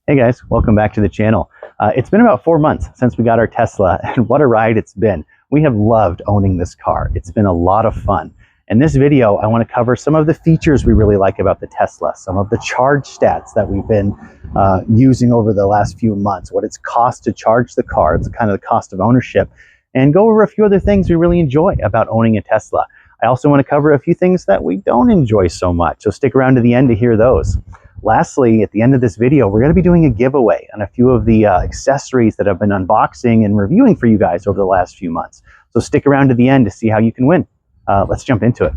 Hey guys, welcome back to the channel. It's been about 4 months since we got our Tesla, and what a ride it's been. We have loved owning this car. It's been a lot of fun. In this video, I want to cover some of the features we really like about the Tesla, some of the charge stats that we've been using over the last few months, what it's cost to charge the car, it's kind of the cost of ownership, and go over a few other things we really enjoy about owning a Tesla. I also want to cover a few things that we don't enjoy so much, so stick around to the end to hear those. Lastly, at the end of this video, we're going to be doing a giveaway on a few of the accessories that I've been unboxing and reviewing for you guys over the last few months. So stick around to the end to see how you can win. Let's jump into it.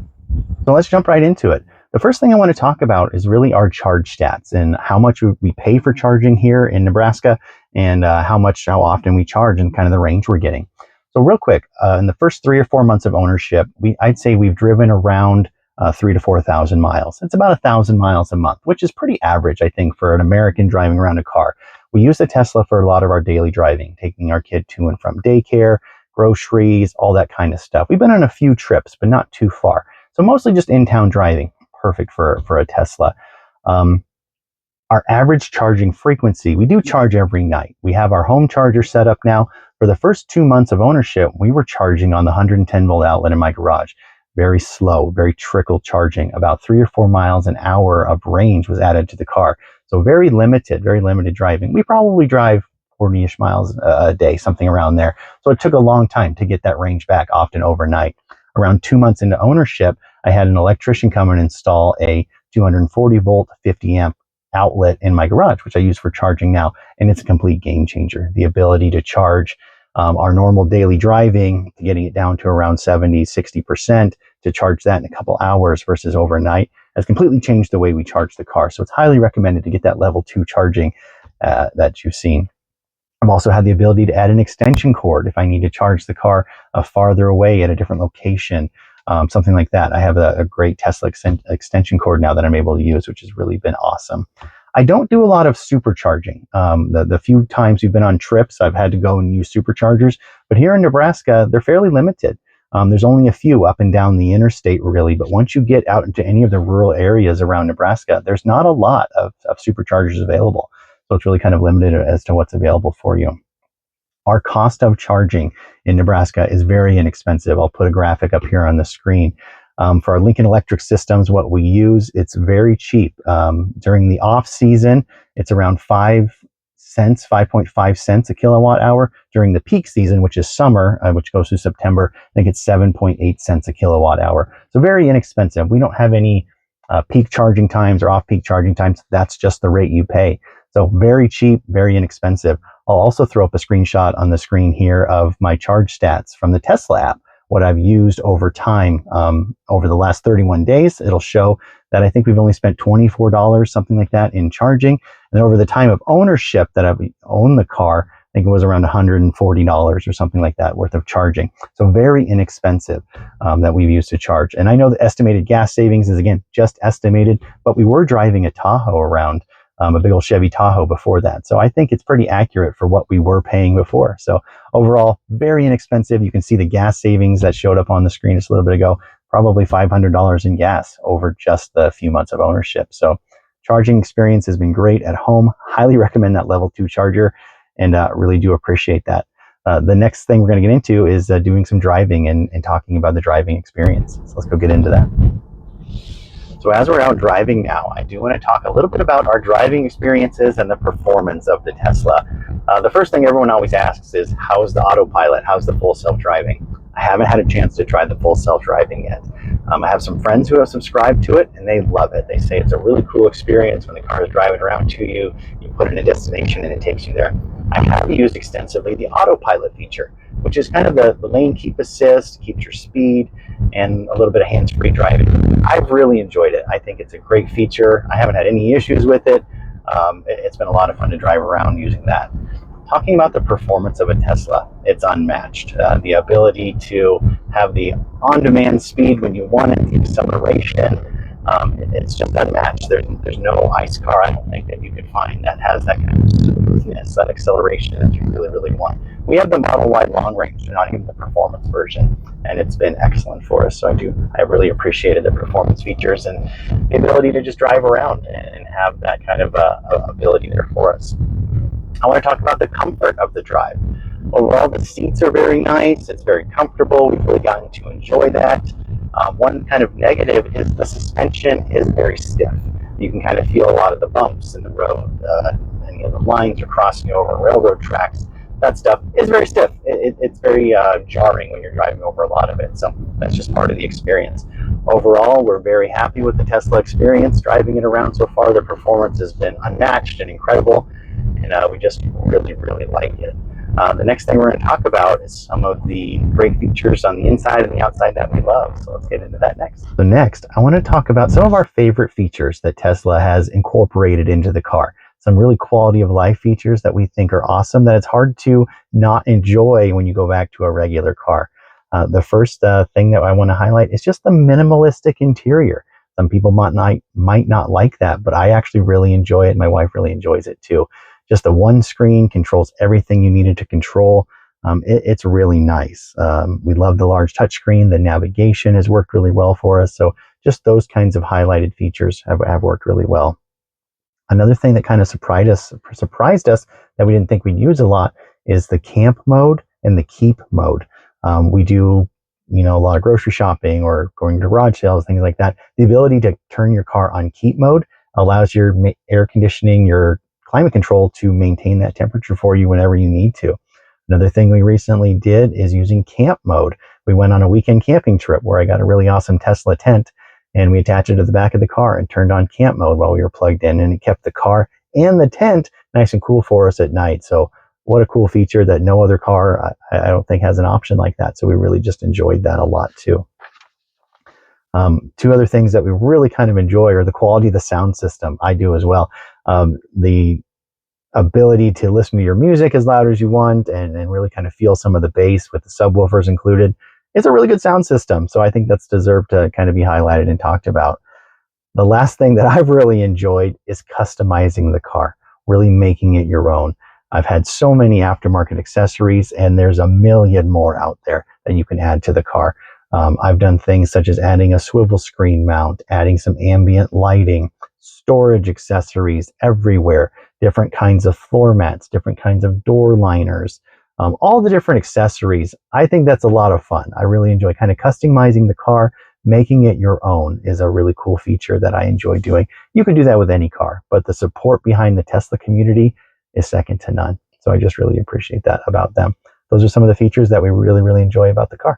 So let's jump right into it. The first thing I want to talk about is really our charge stats and how much we pay for charging here in Nebraska and how often we charge and kind of the range we're getting. So real quick, in the first 3 or 4 months of ownership, I'd say we've driven around 3,000 to 4,000 miles. It's about 1,000 miles a month, which is pretty average, I think, for an American driving around a car. We use the Tesla for a lot of our daily driving, taking our kid to and from daycare, groceries, all that kind of stuff. We've been on a few trips, but not too far. So mostly just in-town driving, perfect for a Tesla. Our average charging frequency, we do charge every night. We have our home charger set up now. For the first 2 months of ownership, we were charging on the 110 volt outlet in my garage. Very slow, very trickle charging. About 3 or 4 miles an hour of range was added to the car. So very limited driving. We probably drive 40-ish miles a day, something around there. So it took a long time to get that range back, often overnight. Around 2 months into ownership, I had an electrician come and install a 240 volt, 50 amp outlet in my garage, which I use for charging now. And it's a complete game changer. The ability to charge our normal daily driving, getting it down to around 70, 60%, to charge that in a couple hours versus overnight has completely changed the way we charge the car. So it's highly recommended to get that level 2 charging that you've seen. I've also had the ability to add an extension cord if I need to charge the car farther away at a different location, something like that. I have a great Tesla extension cord now that I'm able to use, which has really been awesome. I don't do a lot of supercharging. The few times we've been on trips, I've had to go and use superchargers, but here in Nebraska, they're fairly limited. There's only a few up and down the interstate, really, but once you get out into any of the rural areas around Nebraska, there's not a lot of superchargers available. So it's really kind of limited as to what's available for you. Our cost of charging in Nebraska is very inexpensive. I'll put a graphic up here on the screen. For our Lincoln Electric systems, what we use, it's very cheap. During the off season, it's around 5.5 cents a kilowatt hour. During the peak season, which is summer, which goes through September, I think it's 7.8 cents a kilowatt hour. So very inexpensive. We don't have any peak charging times or off-peak charging times. That's just the rate you pay. So very cheap, very inexpensive. I'll also throw up a screenshot on the screen here of my charge stats from the Tesla app, what I've used over time. Over the last 31 days, it'll show that I think we've only spent $24, something like that, in charging. And over the time of ownership that I've owned the car, I think it was around $140 or something like that worth of charging. So very inexpensive that we've used to charge. And I know the estimated gas savings is, again, just estimated, but we were driving a Tahoe around, a big old Chevy Tahoe before that. So I think it's pretty accurate for what we were paying before. So overall, very inexpensive. You can see the gas savings that showed up on the screen just a little bit ago, probably $500 in gas over just the few months of ownership. So charging experience has been great at home. Highly recommend that level 2 charger, and really do appreciate that. The next thing we're going to get into is doing some driving and talking about the driving experience. So let's go get into that. So as we're out driving now, I do want to talk a little bit about our driving experiences and the performance of the Tesla. The first thing everyone always asks is, how's the autopilot? How's the full self-driving? I haven't had a chance to try the full self-driving yet. I have some friends who have subscribed to it, and they love it. They say it's a really cool experience when the car is driving around to you. You put in a destination and it takes you there. I have used extensively the autopilot feature, which is kind of the lane keep assist, keeps your speed, and a little bit of hands-free driving. I've really enjoyed it. I think it's a great feature. I haven't had any issues with it. It's been a lot of fun to drive around using that. Talking about the performance of a Tesla, it's unmatched. The ability to have the on-demand speed when you want it, the acceleration, it's just unmatched. There's no ICE car, I don't think, that you could find that has that kind of smoothness, that acceleration that you really, really want. We have the Model Y long range, not even the performance version, and it's been excellent for us. So I really appreciated the performance features and the ability to just drive around and have that kind of ability there for us. I want to talk about the comfort of the drive. Overall, the seats are very nice. It's very comfortable. We've really gotten to enjoy that. One kind of negative is the suspension is very stiff. You can kind of feel a lot of the bumps in the road. Any of the lines are crossing over railroad tracks. That stuff is very stiff. It's very jarring when you're driving over a lot of it. So that's just part of the experience. Overall, we're very happy with the Tesla experience. Driving it around so far, the performance has been unmatched and incredible. And we just really, really like it. The next thing we're going to talk about is some of the great features on the inside and the outside that we love. So let's get into that next. So next, I want to talk about some of our favorite features that Tesla has incorporated into the car. Some really quality of life features that we think are awesome that it's hard to not enjoy when you go back to a regular car. The first thing that I want to highlight is just the minimalistic interior. Some people might not like that, but I actually really enjoy it. My wife really enjoys it too. Just the one screen controls everything you needed to control. It's really nice. We love the large touchscreen. The navigation has worked really well for us. So just those kinds of highlighted features have worked really well. Another thing that kind of surprised us that we didn't think we'd use a lot is the camp mode and the keep mode. We do, a lot of grocery shopping or going to garage sales, things like that. The ability to turn your car on keep mode allows your air conditioning, your climate control to maintain that temperature for you whenever you need to. Another thing we recently did is using camp mode. We went on a weekend camping trip where I got a really awesome Tesla tent and we attached it to the back of the car and turned on camp mode while we were plugged in, and it kept the car and the tent nice and cool for us at night. So what a cool feature that no other car, I don't think, has an option like that. So we really just enjoyed that a lot too. Two other things that we really kind of enjoy are the quality of the sound system. I do as well. The ability to listen to your music as loud as you want and really kind of feel some of the bass with the subwoofers included. It's a really good sound system. So I think that's deserved to kind of be highlighted and talked about. The last thing that I've really enjoyed is customizing the car, really making it your own. I've had so many aftermarket accessories, and there's a million more out there that you can add to the car. I've done things such as adding a swivel screen mount, adding some ambient lighting, storage accessories everywhere, different kinds of floor mats, different kinds of door liners, all the different accessories. I think that's a lot of fun. I really enjoy kind of customizing the car. Making it your own is a really cool feature that I enjoy doing. You can do that with any car, but the support behind the Tesla community is second to none. So I just really appreciate that about them. Those are some of the features that we really, really enjoy about the car.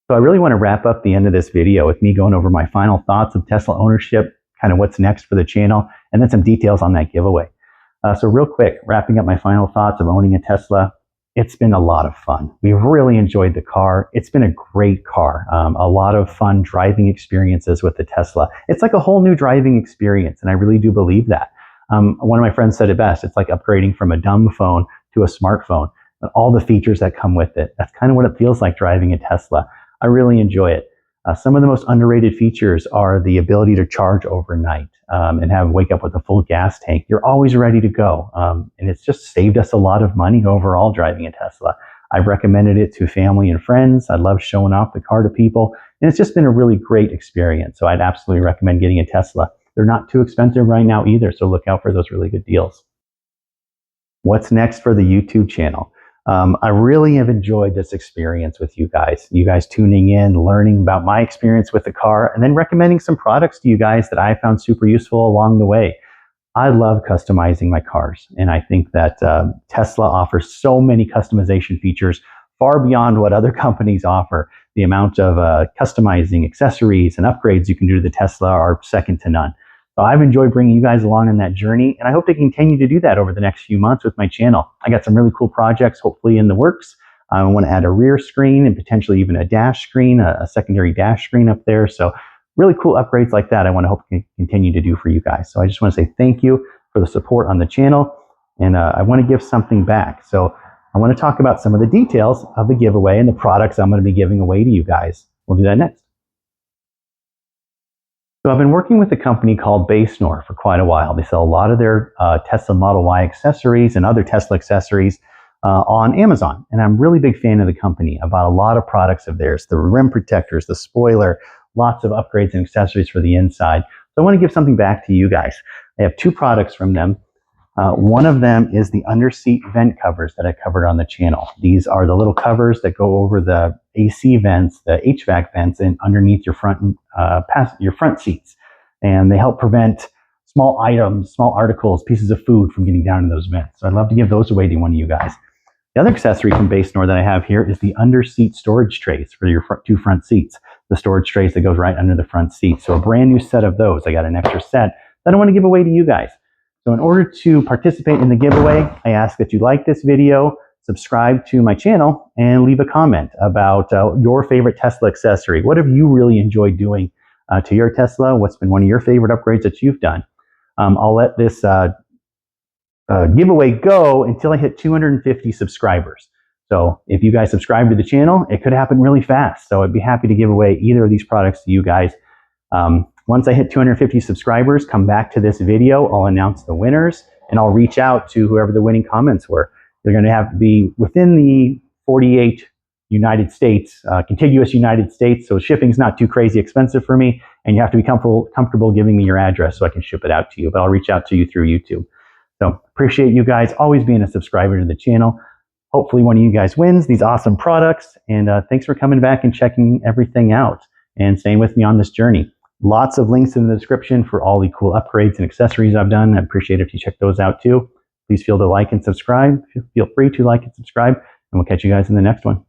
So I really want to wrap up the end of this video with me going over my final thoughts of Tesla ownership, kind of what's next for the channel, and then some details on that giveaway. So real quick, wrapping up my final thoughts of owning a Tesla, it's been a lot of fun. We've really enjoyed the car. It's been a great car. A lot of fun driving experiences with the Tesla. It's like a whole new driving experience, and I really do believe that. One of my friends said it best. It's like upgrading from a dumb phone to a smartphone. All the features that come with it. That's kind of what it feels like driving a Tesla. I really enjoy it. Some of the most underrated features are the ability to charge overnight and wake up with a full gas tank. You're always ready to go. And it's just saved us a lot of money overall driving a Tesla. I've recommended it to family and friends. I love showing off the car to people. And it's just been a really great experience. So I'd absolutely recommend getting a Tesla. They're not too expensive right now either. So look out for those really good deals. What's next for the YouTube channel? I really have enjoyed this experience with you guys tuning in, learning about my experience with the car, and then recommending some products to you guys that I found super useful along the way. I love customizing my cars, and I think that Tesla offers so many customization features far beyond what other companies offer. The amount of customizing accessories and upgrades you can do to the Tesla are second to none. So I've enjoyed bringing you guys along on that journey, and I hope to continue to do that over the next few months with my channel. I got some really cool projects hopefully in the works. I want to add a rear screen and potentially even a dash screen, a secondary dash screen up there. So really cool upgrades like that I want to hope to continue to do for you guys. So I just want to say thank you for the support on the channel, and I want to give something back. So I want to talk about some of the details of the giveaway and the products I'm going to be giving away to you guys. We'll do that next. So I've been working with a company called Basenor for quite a while. They sell a lot of their Tesla Model Y accessories and other Tesla accessories on Amazon. And I'm a really big fan of the company. I bought a lot of products of theirs, the rim protectors, the spoiler, lots of upgrades and accessories for the inside. So I want to give something back to you guys. I have 2 products from them. One of them is the underseat vent covers that I covered on the channel. These are the little covers that go over the AC vents, the HVAC vents, and underneath your front seats. And they help prevent small items, small articles, pieces of food from getting down in those vents. So I'd love to give those away to one of you guys. The other accessory from Basenor that I have here is the under-seat storage trays for your 2 front seats. The storage trays that goes right under the front seat. So a brand new set of those. I got an extra set that I want to give away to you guys. So in order to participate in the giveaway, I ask that you like this video, subscribe to my channel, and leave a comment about your favorite Tesla accessory. What have you really enjoyed doing to your Tesla? What's been one of your favorite upgrades that you've done? I'll let this giveaway go until I hit 250 subscribers. So if you guys subscribe to the channel, it could happen really fast. So I'd be happy to give away either of these products to you guys. Once I hit 250 subscribers, come back to this video. I'll announce the winners, and I'll reach out to whoever the winning comments were. They're going to have to be within the 48 United States, contiguous United States, so shipping's not too crazy expensive for me, and you have to be comfortable giving me your address so I can ship it out to you, but I'll reach out to you through YouTube. So appreciate you guys always being a subscriber to the channel. Hopefully one of you guys wins these awesome products, and thanks for coming back and checking everything out and staying with me on this journey. Lots of links in the description for all the cool upgrades and accessories I've done. I appreciate it if you check those out too. Please feel free to like and subscribe, and we'll catch you guys in the next one.